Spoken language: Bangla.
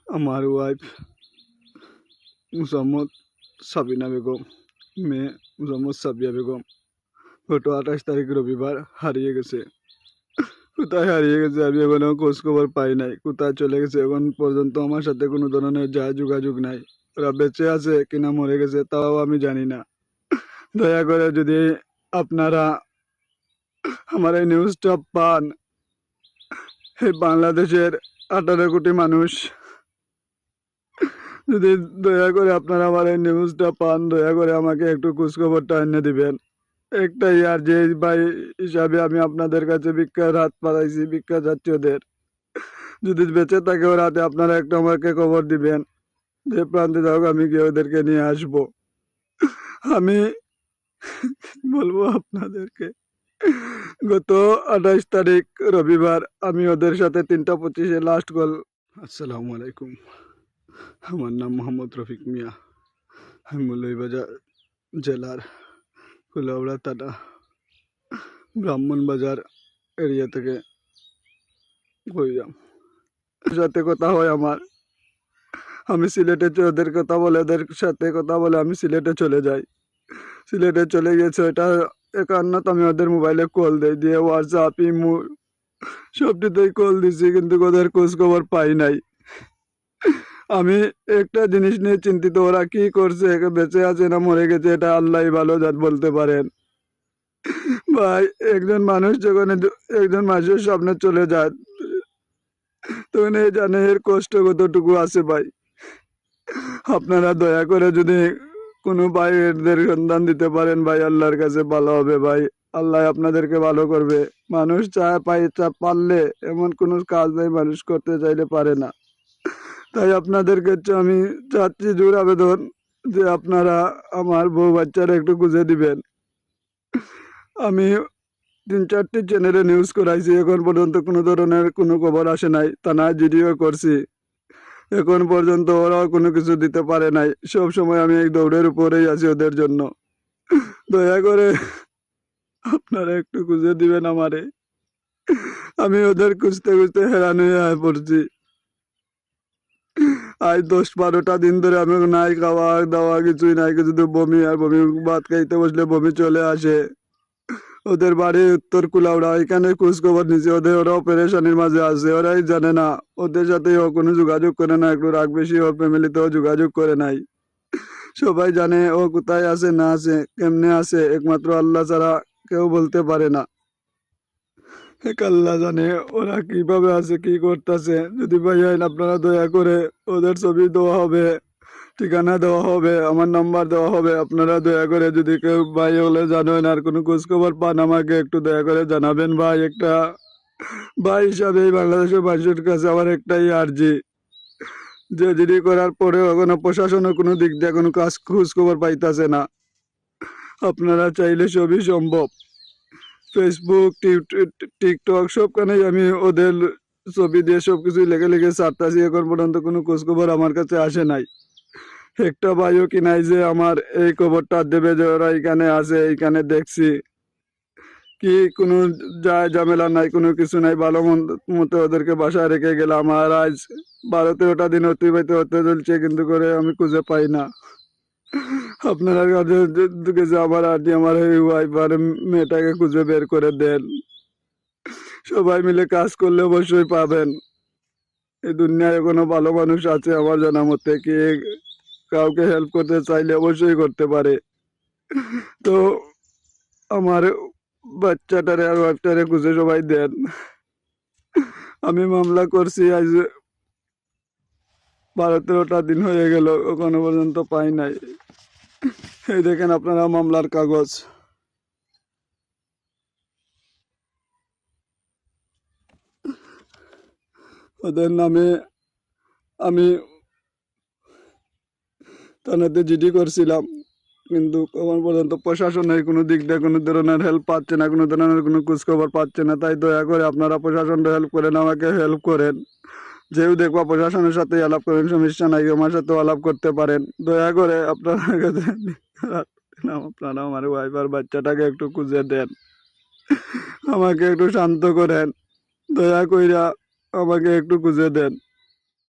আমার ওয়াইফ মুসাম্মদ সাবিনা বেগম, মেয়ে মুসাম্মদ সাবিয়া বেগম গত 28 তারিখ রবিবার হারিয়ে গেছে। কোথায় হারিয়ে গেছে আমি এখনো খোঁজ খবর পাই নাই। কোথায় চলে গেছে এখন পর্যন্ত আমার সাথে কোনো ধরনের যোগাযোগ নাই। ওরা বেঁচে আছে কিনা মরে গেছে তাও আমি জানি না। দয়া করে যদি আপনারা আমার এই নিউজটা পান, এই বাংলাদেশের 18 কোটি মানুষ যদি দয়া করে আপনারা আমার এই নিউজটা পান, দয়া করে আমাকে একটু খোঁজখবরটা এনে দিবেন। একটাই আর যে ভাই হিসাবে আমি আপনাদের কাছে ভিক্ষার হাত পাঠাইছি, ভিক্ষা যাচ্ছি ওদের, যদি বেঁচে থাকে ওর হাতে আপনারা একটু আমাকে খবর দিবেন। যে প্রান্তে যাও আমি গিয়ে ওদেরকে নিয়ে আসবো। আমি বলবো আপনাদেরকে, গত 28 তারিখ রবিবার আমি ওদের সাথে 3:25-এ লাস্ট কল। আসসালামু আলাইকুম, আমার নাম মোহাম্মদ রফিক মিয়া। আমি মৌলভীবাজার জেলার কুলাউড়া থানা ব্রাহ্মণবাজার এরিয়া থেকে কইলাম। সাথে কথা হয় আমার, আমি সিলেটে ওদের কথা বলে ওদের সাথে কথা বলে আমি সিলেটে চলে যাই। সিলেটে চলে গেছে ওইটা একান্নত আমি ওদের মোবাইলে কল দিই, দিয়ে হোয়াটসঅ্যাপ ইমো সবটিতেই কল দিছি, কিন্তু ওদের খোঁজ খবর পাই নাই। আমি একটা জিনিস নিয়ে চিন্তিত, ওরা কি করছে, বেঁচে আছে না মরে গেছে এটা আল্লাহ ভালো বলতে পারেন। ভাই একজন মানুষ যখন একজন মানুষের সামনে চলে যায় তখন এই জানে এর কষ্ট কতটুকু আছে। ভাই আপনারা দয়া করে যদি কোনো ভাই এদের সন্ধান দিতে পারেন ভাই, আল্লাহর কাছে ভালো হবে। ভাই আল্লাহ আপনাদেরকে ভালো করবে। মানুষ পারলে এমন কোনো কাজ নেই মানুষ করতে চাইলে পারে না। তাই আপনাদের কাছে আমি চাচ্ছি জোর আবেদন যে আপনারা আমার বউ বাচ্চারা একটু খুঁজে দিবেন। আমি 3-4টি চ্যানেলে নিউজ করাইছি, এখন পর্যন্ত কোনো ধরনের কোনো খবর আসে নাই। থানায় জিডিও করছি, এখন পর্যন্ত ওরাও কোনো কিছু দিতে পারে নাই। সব সময় আমি এই দৌড়ের উপরেই আছি ওদের জন্য। দয়া করে আপনারা একটু খুঁজে দিবেন আমারে। আমি ওদের খুঁজতে খুঁজতে হেরান হয়ে পড়ছি। আজ 10-12টা দিন ধরে আমি নাই খাওয়া দাওয়া কিছুই নাই, শুধু বমি আর বমি। ভাত খাইতে বসলে বমি চলে আসে। ওদের বাড়ি উত্তর কুলাউড়া, এখানে খোঁজ খবর নিচ্ছে ওদের, ওরাও পেরেশানির মাঝে আছে। ওরাই জানে না, ওদের সাথে ও কোনো যোগাযোগ করে না, একটু রাগ বেশি ওর ফ্যামিলিতেও যোগাযোগ করে নাই। সবাই জানে ও কোথায় আছে না আছে কেমনে আছে, একমাত্র আল্লাহ ছাড়া কেউ বলতে পারে না। এক আল্লাহ জানে ওরা কিভাবে আছে কি করতেছে। যদি ভাই আপনারা দয়া করে ওদের ছবি দেওয়া হবে, ঠিকানা দেওয়া হবে, আমার নাম্বার দেওয়া হবে। আপনারা দয়া করে যদি কেউ ভাই হলে জানেন আর কোনো খোঁজ খবর পান আমাকে একটু দয়া করে জানাবেন। ভাই একটা ভাই হিসাবে এই বাংলাদেশের মানুষের কাছে আমার একটাই আর্জি, যে জিডি করার পরেও এখনো প্রশাসনের কোনো দিক দিয়ে কোনো কাজ খোঁজ খবর পাইতেছে না। আপনারা চাইলে সবই সম্ভব। ফেসবুক, টিকটক সবখানেই আমি ওদের ছবি দিয়ে সবকিছু লেগে লেগে ছাড়তাছি, এখন পর্যন্ত কোনো খোঁজ খবর আমার কাছে আসে নাই। একটা ভাইও কি নাই যে আমার এই খবরটা দেবে যে ওরা এখানে আছে, এইখানে দেখছি। কি কোনো ঝামেলা নাই, কোনো কিছু নাই, ভালো মতো ওদেরকে বাসায় রেখে গেলাম। আর আজ 12-13টা দিন অতিবাহিত হতে চলছে, কিন্তু করে আমি খুঁজে পাই না। আপনারা কাছে আমার আন্টি আমার এই ওয়াইফ আর মেয়েটাকে খুঁজে বের করে দেন। সবাই মিলে কাজ করলে অবশ্যই পাবেন। এই দুনিয়ায় কোনো ভালো মানুষ আছে আমার জানা মতে, কি কাউকে হেল্প করতে চাইলে অবশ্যই করতে পারে। তো আমার বাচ্চাটারে আর ওয়াইফটারে খুঁজে সবাই দেন। আমি মামলা করছি আজ 12-13টা দিন হয়ে গেল, এখনো পর্যন্ত পাই নাই। এই দেখেন আপনারা মামলার কাগজ। ওদের নামে আমি থানাতে জিডি করছিলাম, কিন্তু এখন পর্যন্ত প্রশাসনের কোনো দিক দিয়ে কোনো ধরনের হেল্প পাচ্ছে না, কোনো ধরনের কোনো খোঁজখবর পাচ্ছে না। তাই দয়া করে আপনারা প্রশাসনটা হেল্প করেন, আমাকে হেল্প করেন। যেও দেখবা প্রশাসনের সাথে আলাপ করেন, সমস্যা নাই, আমার সাথেও আলাপ করতে পারেন। দয়া করে আপনারা আপনারা আমার ওয়াইফ আর বাচ্চাটাকে একটু খুঁজে দেন, আমাকে একটু শান্ত করেন। দয়া কইরা আমাকে একটু খুঁজে দেন।